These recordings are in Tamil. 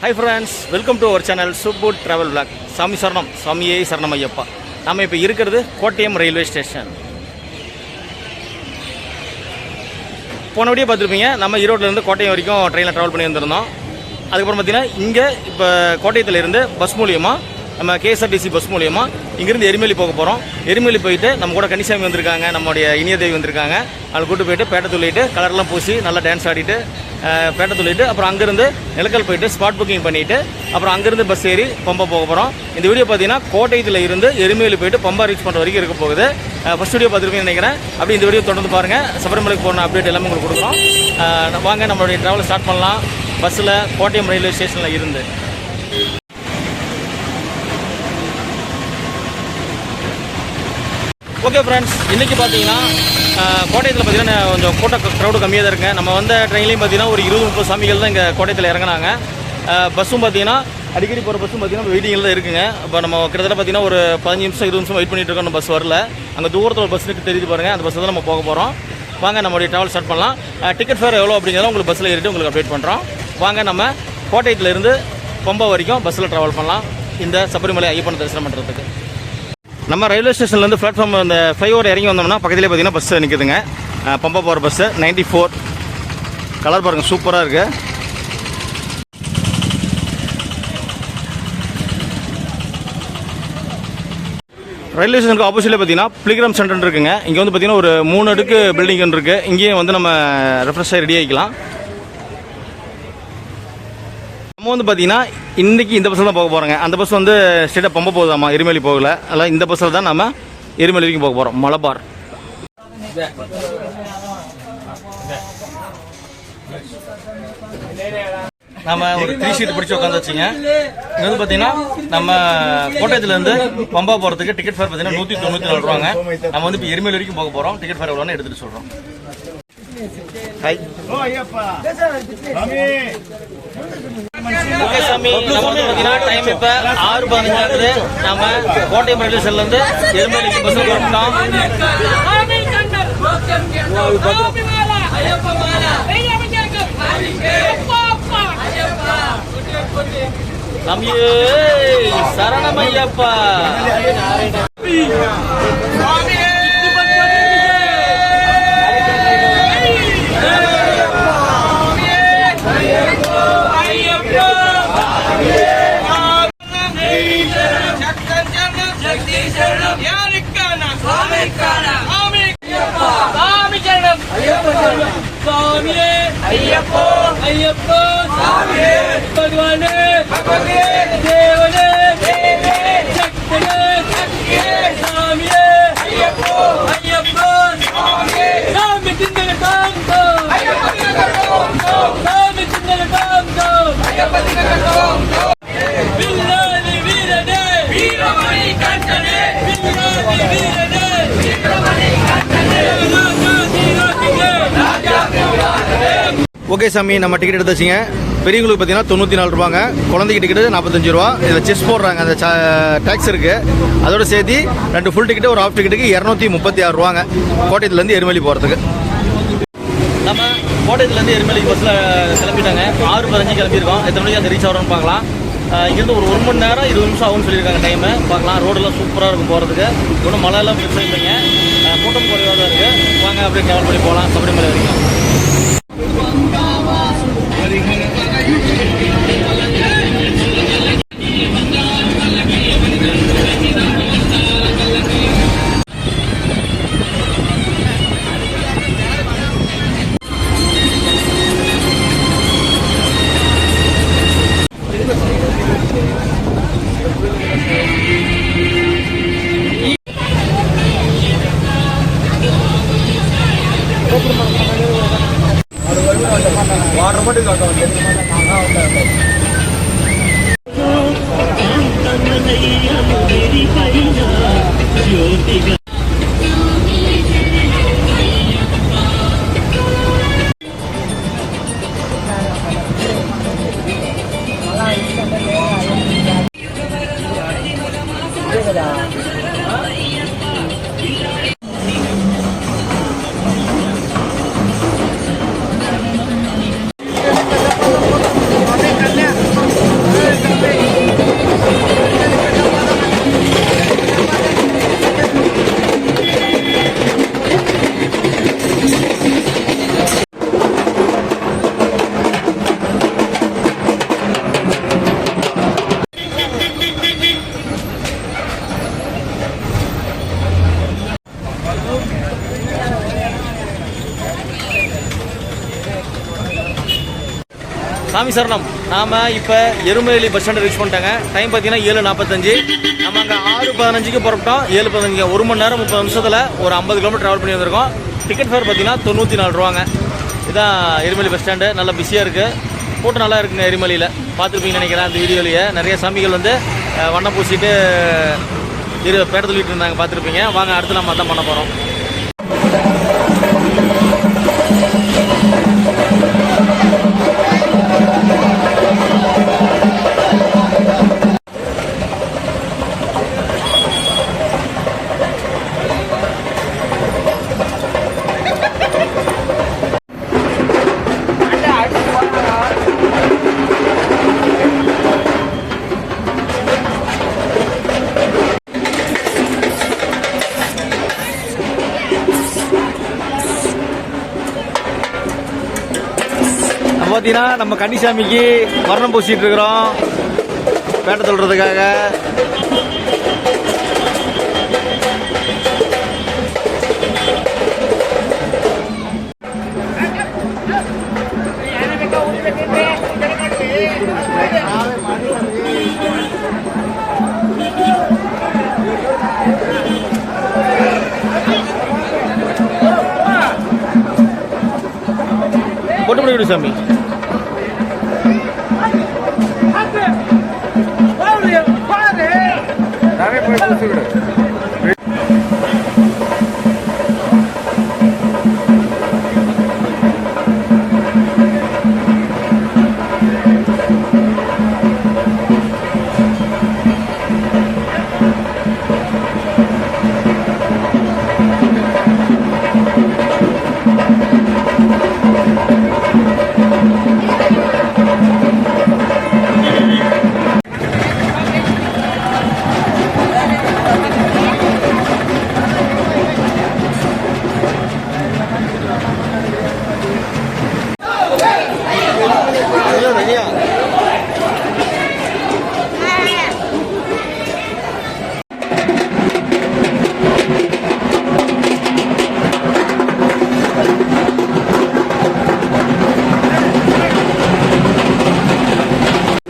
Hi friends, welcome to our channel Subboot Travel Vlog. சாமி சரணம், சாமியே சரணம் ஐயப்பா. நாம இப்போ இருக்கிறது கோட்டயம் ரயில்வே ஸ்டேஷன். போன வீடியோ பார்த்துருப்பீங்க, நம்ம ஈரோட்டிலேருந்து கோட்டயம் வரைக்கும் ட்ரெயினில் ட்ராவல் பண்ணி வந்திருந்தோம். அதுக்கப்புறம் பார்த்தீங்கன்னா இங்கே இப்போ கோட்டயத்திலேருந்து பஸ் மூலியமாக நம்ம கேஎஸ்ஆர்டிசி பஸ் மூலியமாக இங்கேருந்து எரிமேலி போக போகிறோம். எரிமேலி போயிட்டு நம்ம கூட கன்னிசாமி வந்திருக்காங்க, நம்மளுடைய இனியதேவி வந்திருக்காங்க. அவங்களை கூட்டு போயிட்டு பேட்டை துள்ளிட்டு கலர்லாம் பூசி நல்லா டான்ஸ் ஆடிட்டு பேட்டை துள்ளிட்டு அப்புறம் அங்கேருந்து நிலக்கல் போயிட்டு ஸ்பாட் புக்கிங் பண்ணிவிட்டு அப்புறம் அங்கேருந்து பஸ் ஏறி பம்பா போக போகிறோம். இந்த வீடியோ பார்த்தீங்கன்னா கோட்டயத்தில் இருந்து எரிமேலி போயிட்டு பம்பா ரீச் பண்ணுற வரைக்கும் இருக்க போகுது. ஃபஸ்ட் வீடியோ பார்த்துருப்பீங்கன்னு நினைக்கிறேன். அப்படி இந்த வீடியோ தொடர்ந்து பாருங்கள். சபரிமலைக்கு போன அப்டேட் எல்லாமே உங்களுக்கு கொடுக்குறோம். வாங்க நம்மளுடைய ட்ராவலை ஸ்டார்ட் பண்ணலாம். பஸ்ஸில் கோட்டயம் ரயில்வே ஸ்டேஷனில் இருந்து. ஓகே ஃப்ரெண்ட்ஸ், இன்றைக்கி பார்த்தீங்கன்னா கோட்டயத்தில் பார்த்தீங்கன்னா கொஞ்சம் க்ரௌடு கம்மியாக தான் இருக்குங்க. நம்ம வந்த ட்ரெயின்லேயும் பார்த்தீங்கன்னா ஒரு 20-30 சாமிகள் தான் இங்கே கோட்டயத்தில் இறங்கினாங்க. பஸ்ஸும் பார்த்தீங்கன்னா அடிக்கடி போகிற பஸ்ஸும் பார்த்தீங்கன்னா வெயிட்டிங்கில் தான் இருக்குங்க. இப்போ நம்ம கிட்டத்தட்ட பார்த்தீங்கன்னா ஒரு 15 நிமிஷம் 20 நிமிஷம் வெயிட் பண்ணிட்டு இருக்கோம். நம்ம பஸ் வரல. அங்கே தூரத்தில் ஒரு பஸ் தெரியுது பாருங்கள், அந்த பஸ்ஸில் தான் நம்ம போக போகிறோம். வாங்க நம்மளுடைய ட்ராவல் ஸ்டார்ட் பண்ணலாம். டிக்கெட் ஃபேர் எவ்வளோ அப்படிங்கிறத உங்களுக்கு பஸ்ஸில் ஏறிட்டு உங்களுக்கு அப்டேட் பண்ணுறோம். வாங்க நம்ம கோட்டயத்திலேருந்து பம்பா வரைக்கும் பஸ்ஸில் ட்ராவல் பண்ணலாம் இந்த சபரிமலை ஐயப்பன் தரிசனம் பண்ணுறதுக்கு. நம்ம ரயில்வே ஸ்டேஷன்லேருந்து பிளாட்ஃபார்ம் அந்த ஃப்ளைஓவர் இறங்கி வந்தோம்னா பக்கத்திலே பார்த்தீங்கன்னா பஸ் நிற்குதுங்க. பம்பா போகிற பஸ்ஸு 94 கலர் பாருங்கள், சூப்பராக இருக்குது. ரயில்வே ஸ்டேஷனுக்கு ஆப்போசிட்டில் பார்த்தீங்கன்னா பிளிகிராம் சென்டர் இருக்குங்க. இங்கே வந்து பார்த்தீங்கன்னா ஒரு 3 அடுக்கு பில்டிங் இருக்குது. இங்கேயும் வந்து நம்ம ரெஃப்ரெஷ்ஷாக ரெடி ஆகிக்கலாம். நம்ம வந்து பார்த்தீங்கன்னா இன்றைக்கி இந்த பஸ்ஸில் தான் போக போகிறோங்க. அந்த பஸ் வந்து ஸ்ட்ரெயிட்டாக பம்பா போகுதாம்மா, எரிமேலி போகல. அதனால் இந்த பஸ்ஸில் தான் நம்ம எரிமேலி வரைக்கும் போக போகிறோம். மலபார் நம்ம ஒரு 3 சீட் பிடிச்சி உட்காந்து வச்சுங்க. இது வந்து பார்த்தீங்கன்னா நம்ம கோட்டயத்துலேருந்து பம்பா போகிறதுக்கு டிக்கெட் ஃபேர் பார்த்தீங்கன்னா 194 ரூபாங்க. நம்ம வந்து இப்போ எரிமேலி வரைக்கும் போக போகிறோம். டிக்கெட் ஃபேர் எவ்வளோன்னு எடுத்துகிட்டு சொல்கிறோம். ஓகே சாமி, நம்ம வந்து பார்த்தீங்கன்னா டைம் இப்போ 6:15 ஆகுது. நம்ம கோட்டயம் ரயில்வே ஸ்டேஷன்லேருந்து எரிமேலிக்கு பஸ் போகிறோம். நம்பியே சரணமையப்பா. ஓகே சாமி, நம்ம டிக்கெட் எடுத்து வச்சுங்க. பெரியவங்களுக்கு பார்த்தீங்கன்னா 94 ரூபாங்க, குழந்தைக்கு டிக்கெட்டு 45 ரூபா. இதில் செஸ் போடுறாங்க, அந்த டேக்ஸ் இருக்குது. அதோட சேர்த்து 2 ஃபுல் டிக்கெட்டு ஒரு ஆஃப் டிக்கெட்டுக்கு 236 ரூபாங்க கோட்டயத்துலேருந்து எரிமேலி போகிறதுக்கு. நம்ம கோட்டயத்துலேருந்து எரிமேலி பஸ்ஸில் கிளம்பிட்டாங்க. 6:15 கிளம்பியிருக்கோம். எத்தனை மணிக்கு அந்த ரீச் ஆகிறோன்னு பார்க்கலாம். இங்கேருந்து ஒரு 1 மணி நேரம் 20 நிமிஷம் ஆகும்னு சொல்லியிருக்காங்க டைமு. பார்க்கலாம். ரோடெல்லாம் சூப்பராக இருக்கும் போகிறதுக்கு. ஒன்றும் மழையெல்லாம் பிரச்சனை இல்லைங்க. கூட்டம் குறைவாக தான் இருக்குது. வாங்க அப்படியே ட்ராவல் பண்ணி போகலாம் சபரிமலை வரைக்கும். వాటర్ బాటిల్ சாமி சரணம். நாம் இப்போ எருமேலி பஸ் ஸ்டாண்ட் ரீச் பண்ணிட்டாங்க. டைம் பார்த்தீங்கன்னா 7:45. நம்ம அங்கே 6:15க்கு புறப்பட்டோம். 7:15 1 மணி நேரம் 30 நிமிஷத்தில் ஒரு 50 கிலோமீட்டர் ட்ராவல் பண்ணி வந்திருக்கோம். டிக்கெட் ஃபேர் பார்த்தீங்கன்னா 94 ரூபாங்க. இதுதான் எருமேலி பஸ் ஸ்டாண்டு. நல்லா பிஸியாக இருக்குது. கூட்டம் நல்லா இருக்குங்க. எருமேலியில் பார்த்துருப்பீங்கன்னு நினைக்கிறேன். அந்த வீடியோலேயே நிறைய சாமிகள் வந்து வண்ணம் பூசிட்டு பேட்ட சொல்லிட்டு இருந்தாங்க, பார்த்துருப்பீங்க. வாங்க அடுத்து நம்ம அதான் பண்ண போகிறோம். பார்த்தீங்கன்னா நம்ம கன்னிசாமிக்கு வர்ணம் பூசிட்டு இருக்கிறோம் பேட்டை சொல்றதுக்காக. போட்டு முடிவிடு சாமி.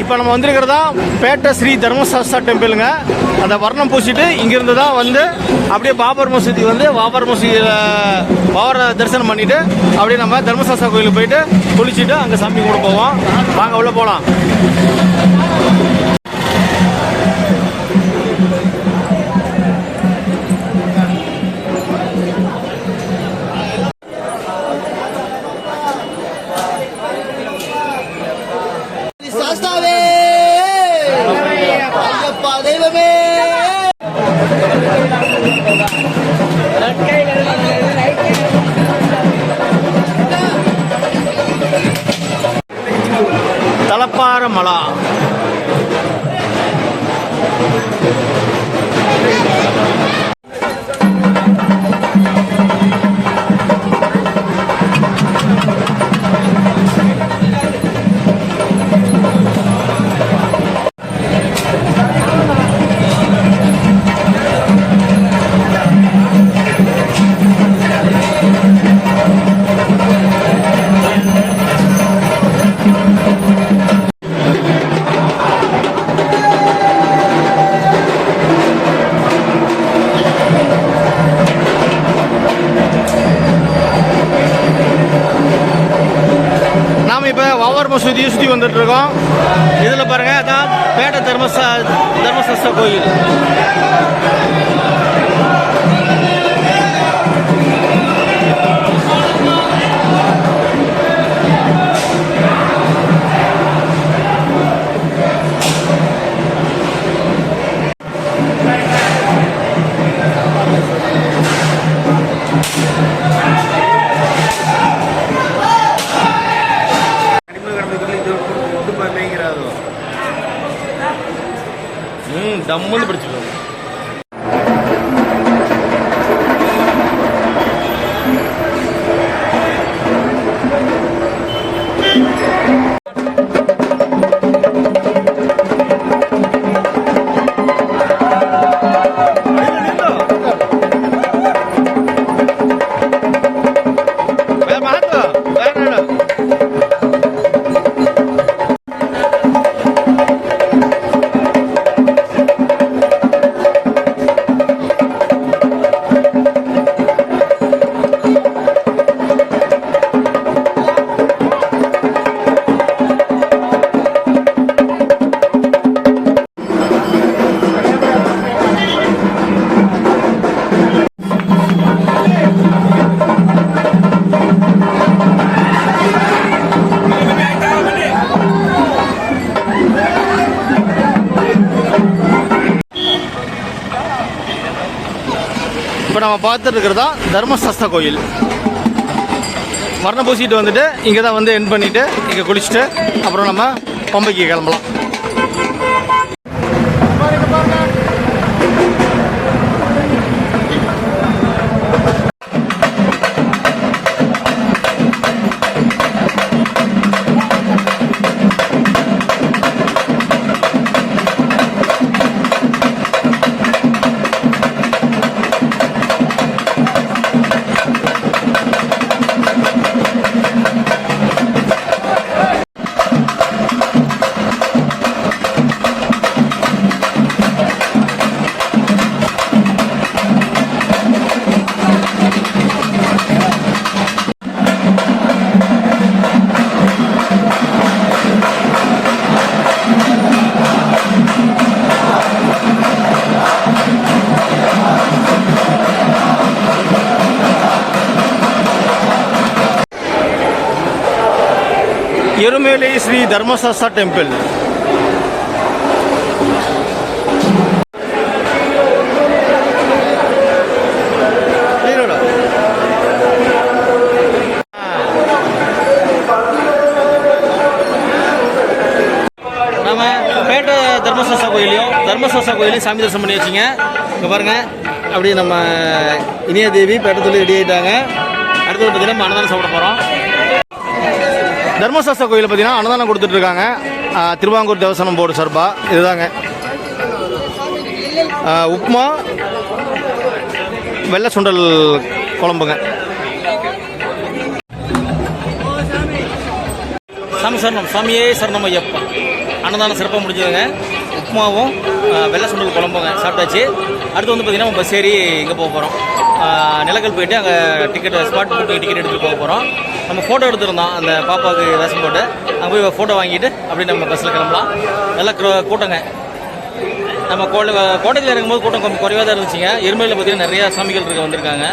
இப்போ நம்ம வந்திருக்கிறதா பேட்டை ஸ்ரீ தர்மசாஸ்தா டெம்பிளுங்க. அந்த வர்ணம் பூசிட்டு இங்கிருந்து தான் வந்து அப்படியே பாபர் மசூதி வந்து பாபர் மசூதியில் பாபரை தரிசனம் பண்ணிட்டு அப்படியே நம்ம தர்மசாஸ்தா கோயிலுக்கு போயிட்டு குளிச்சுட்டு அங்கே சாமி கூட போவோம். வாங்க உள்ள போகலாம். தலப்பார மலா மசூதியை சுற்றி வந்துட்டு இருக்கோம். இதில் பாருங்க, அதான் பேட்டை தர்மசாஸ்தா கோயில். தம்முன்னு பிடிச்சிருக்கோம். இப்போ நம்ம பார்த்துட்டு இருக்கிறது தான் தர்மசாஸ்தா கோயில். வர்ணம் பூசிட்டு வந்துட்டு இங்கே தான் வந்து எண்ட் பண்ணிவிட்டு இங்கே குளிச்சுட்டு அப்புறம் நம்ம பம்பைக்கு கிளம்பலாம். எருமேலி ஸ்ரீ தர்மசாஸ்தா டெம்பிள். நம்ம பேட்டை தர்மசாஸ்தா கோயிலையும் சாமி தரிசனம் பண்ணி வச்சிங்க. இங்கே பாருங்கள், அப்படியே நம்ம இனியா தேவி பேட்டை சொல்லி ரெடி ஆகிட்டாங்க. அடுத்து பார்த்தீங்கன்னா நம்ம அன்னதானம் சாப்பிட போகிறோம். தர்மசாஸ்தா கோயிலில் பார்த்தீங்கன்னா அன்னதானம் கொடுத்துட்ருக்காங்க. திருவாங்கூர் தேவஸ்தானம் போர்டு சார்பாக இதுதாங்க. உப்புமா, வெள்ளை சுண்டல் குழம்புங்க. சாமி சரணம், சாமியே சரணம் ஐயப்பா. அன்னதானம் சிறப்பாக முடிஞ்சதுங்க. உப்புமாவும் வெள்ளை சுண்டல் குழம்புங்க சாப்பிட்டாச்சு. அடுத்து வந்து பார்த்திங்கன்னா பஸ் ஏறி இங்கே போக போகிறோம். நிலக்கல் போயிட்டு அங்கே டிக்கெட் ஸ்பாட் புக்கிங் டிக்கெட் எடுத்துகிட்டு போக போகிறோம். நம்ம ஃபோட்டோ எடுத்துருந்தோம் அந்த பாப்பாவுக்கு வேஷம் போட்டு. அங்கே போய் ஃபோட்டோ வாங்கிட்டு அப்படியே நம்ம பஸ்ஸில் கிளம்பலாம். நல்லா கூட்டங்க. நம்ம கோட்டையில் இறங்கும்போது கூட்டம் கொஞ்சம் குறைவாக தான் இருந்துச்சுங்க. எருமையில் பார்த்தீங்கன்னா நிறையா சாமிகள் வந்திருக்காங்க.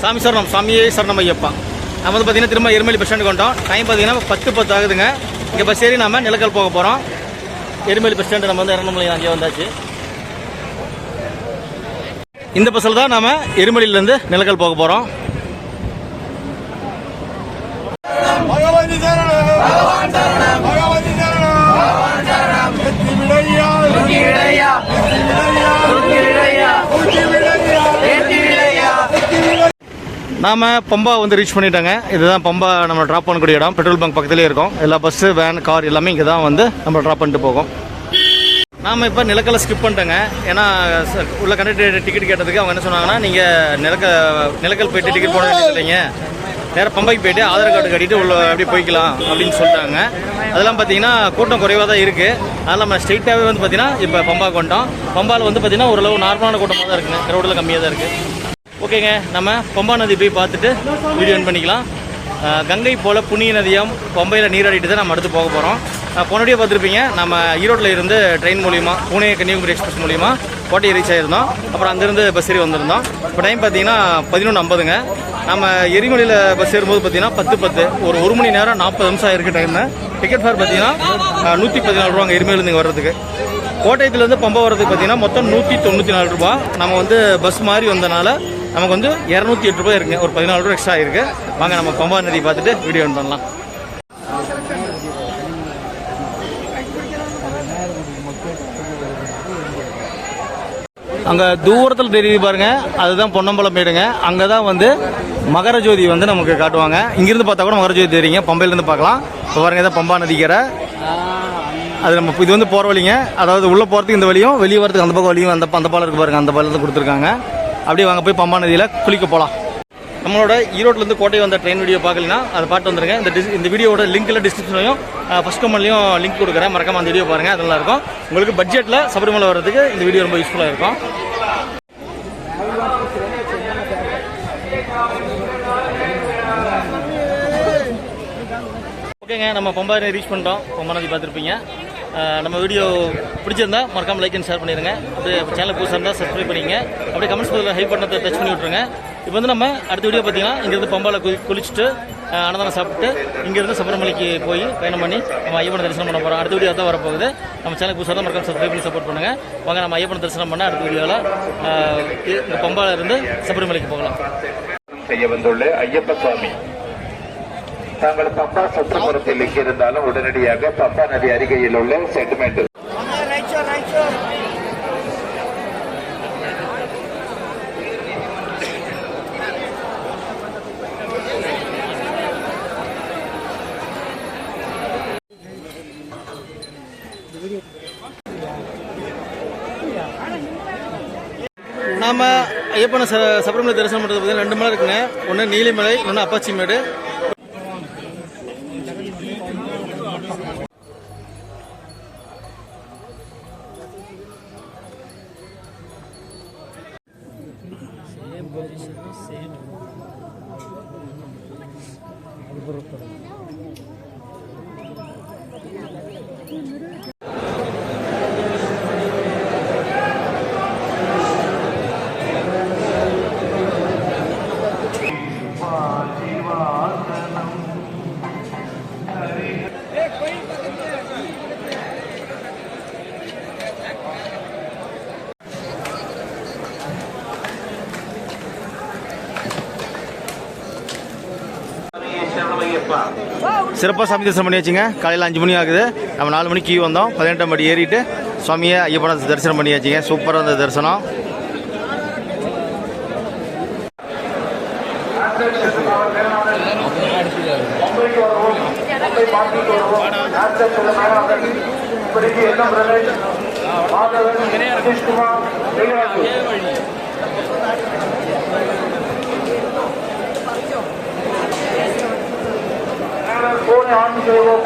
சாமி சரணம், சாமியே சரணம் ஐயப்பா. நம்ம வந்து பார்த்தீங்கன்னா திரும்ப எருமேலி பஸ் ஸ்டாண்டுக்கு வந்துட்டோம். டைம் பார்த்தீங்கன்னா 10:10 ஆகுதுங்க. இங்கே பஸ் ஏறி நம்ம நிலக்கல் போக போகிறோம். எருமேலி பஸ் ஸ்டாண்டு நம்ம வந்து இறங்கணும். அங்கே வந்தாச்சு. இந்த பஸ்ஸில் தான் நம்ம எருமேலியிலேருந்து நிலக்கல் போக போகிறோம். நாம் பம்பா வந்து ரீச் பண்ணிட்டாங்க. இதுதான் பம்பா நம்ம ட்ராப் பண்ணக்கூடிய இடம். பெட்ரோல் பங்க் பக்கத்துலேயே இருக்கும். எல்லா பஸ்ஸு, வேன், கார் எல்லாமே இங்கே தான் வந்து நம்ம ட்ராப் பண்ணிட்டு போகும். நாம் இப்போ நிலக்கலை ஸ்கிப் பண்ணிட்டோங்க. ஏன்னா உள்ள கண்டக்டர் டிக்கெட் கேட்டதுக்கு அவங்க என்ன சொன்னாங்கன்னா, நீங்கள் நிலக்கல் போயிட்டு டிக்கெட் போட இல்லைங்க, நேராக பம்பைக்கு போயிட்டு ஆதார் கார்டு கட்டிட்டு உள்ள அப்படியே போய்க்கலாம் அப்படின்னு சொல்லிட்டாங்க. அதெல்லாம் பார்த்தீங்கன்னா கூட்டம் குறைவாக தான் இருக்குது. அதனால் நம்ம ஸ்ட்ரெயிட்டாகவே வந்து பார்த்தீங்கன்னா இப்போ பம்பாவுக்கு வந்துட்டோம். பம்பாவில் வந்து பார்த்தீங்கன்னா ஓரளவு நார்மலான கூட்டமாக தான் இருக்குங்க. க்ரௌடில் கம்மியாக தான் இருக்குது. ஓகேங்க, நம்ம பம்பா நதி போய் பார்த்துட்டு வீடியோ என் பண்ணிக்கலாம். கங்கை போல் புண்ணிய நதியம் பம்பையில் நீராடிட்டு தான் நம்ம அடுத்து போக போகிறோம். போனடியே பார்த்துருப்பீங்க, நம்ம ஈரோட்டில் இருந்து ட்ரெயின் மூலிமா பூனே கன்னியாகுமரி எக்ஸ்பிரஸ் மூலிமா கோட்டையை ரீச் ஆகிருந்தோம். அப்புறம் அங்கேருந்து பஸ் ஏறி வந்திருந்தோம். இப்போ டைம் பார்த்தீங்கன்னா 11:50ங்க. நம்ம எரிமலையில் பஸ் ஏறும்போது பார்த்தீங்கன்னா 10:10, ஒரு மணி நேரம் 40 நிமிஷம் ஆயிருக்கு டைமு. டிக்கெட் ஃபேர் பார்த்தீங்கன்னா 114 ரூபாங்க எரிமலையிலேருந்து இங்கே வர்றதுக்கு. கோட்டையத்துலேருந்து பம்பா வர்றதுக்கு பார்த்தீங்கன்னா மொத்தம் 194 ரூபா. நம்ம வந்து பஸ் மாதிரி வந்தனால நமக்கு வந்து 208 ரூபாய் இருக்குங்க. ஒரு 14 ரூபா எக்ஸ்ட்ரா இருக்குது. வாங்க நம்ம பம்பா நதி பார்த்துட்டு வீடியோ ஆன் பண்ணலாம். அங்கே தூரத்தில் தெரியுது பாருங்க, அதுதான் பொன்னம்பலம் மேடுங்க. அங்கே தான் வந்து மகர ஜோதி வந்து நமக்கு காட்டுவாங்க. இங்கிருந்து பார்த்தா கூட மகர ஜோதி தெரியுங்க. பம்பையிலேருந்து பார்க்கலாம். இப்போ பாருங்க, இதான் பம்பா நதிக்கரை. அது நம்ம இது வந்து போகிற வழிங்க. அதாவது உள்ளே போகிறதுக்கு இந்த வழியும், வெளியே வரதுக்கு அந்த பக்கம் வழியும். அந்த பாலம் இருக்குது பாருங்க, அந்த பாலத்தை கொடுத்துருக்காங்க. அப்படியே வாங்க போய் பம்பா நதியில் குளிக்க போகலாம். நம்மளோட ஈரோட்டிலேருந்து கோட்டை வந்த ட்ரெயின் வீடியோ பார்க்கலன்னா அதை பார்த்து வந்துருங்க. இந்த வீடியோட லிங்க்கில் டிஸ்கிரிப்ஷன்லையும் ஃபஸ்ட் கமெண்ட்லையும் லிங்க் கொடுக்குறேன். மறக்காம அந்த வீடியோ பாருங்கள், அதெல்லாம் இருக்கும். உங்களுக்கு பட்ஜெட்டில் சபரிமலை வர்றதுக்கு இந்த வீடியோ ரொம்ப யூஸ்ஃபுல்லாக இருக்கும். ஓகேங்க, நம்ம பம்பா ரீச் பண்ணிட்டோம். பம்பா நதி பார்த்துருப்பீங்க. நம்ம வீடியோ பிடிச்சிருந்தா மறக்காமல் லைக் அண்ட் ஷேர் பண்ணிடுங்க. அப்படியே சேனல் புதுசாக இருந்தால் சப்ஸ்கிரைப் பண்ணிங்க. அப்படியே கமெண்ட்ஸ் பதில் ஹைப் பண்ணதை டச் பண்ணி விட்ருங்க. இப்போ வந்து நம்ம அடுத்த வீடியோ பார்த்தீங்கன்னா இங்கேருந்து பம்பால குளிச்சுட்டு அன்னதானம் சாப்பிட்டு இங்கேருந்து சபரிமலைக்கு போய் பயணம் பண்ணி நம்ம ஐயப்பனை தரிசனம் பண்ண போகிறோம். அடுத்த வீடியோ தான் வரப்போகுது. நம்ம சேனல் புதுசாக தான் மறக்காம சப்ஸ்கிரைப் பண்ணி சப்போர்ட் பண்ணுங்கள். வாங்க நம்ம ஐயப்பனை தரிசனம் பண்ண அடுத்த வீடியோவில் இந்த பம்பால இருந்து சபரிமலைக்கு போகலாம். செய்ய வந்துள்ள ஐயப்ப சுவாமி தாங்கள் பம்பா சுற்றுப்புறத்தில் எங்கிருந்தாலும் உடனடியாக பம்பா நதி அருகையில் உள்ள செட்டில்மெண்ட் நாம் ஐயப்பனை சபரிமலை தரிசனம் பண்ணுறது பார்த்தீங்கன்னா 2 மலை இருக்குங்க. ஒன்று நீலிமலை, இன்னொன்று அப்பாச்சிமேடு. சிறப்பாக சாமி தரிசனம் பண்ணி வச்சுங்க. காலையில் 5 மணி ஆகுது. நம்ம 4 மணிக்கு கியூ வந்தோம். 18ஆம் படி ஏறிட்டு சுவாமியை ஐயப்பனை தரிசனம் பண்ணியாச்சுங்க. சூப்பராக இருந்த தரிசனம். போனை ஆன் செய்வோம்.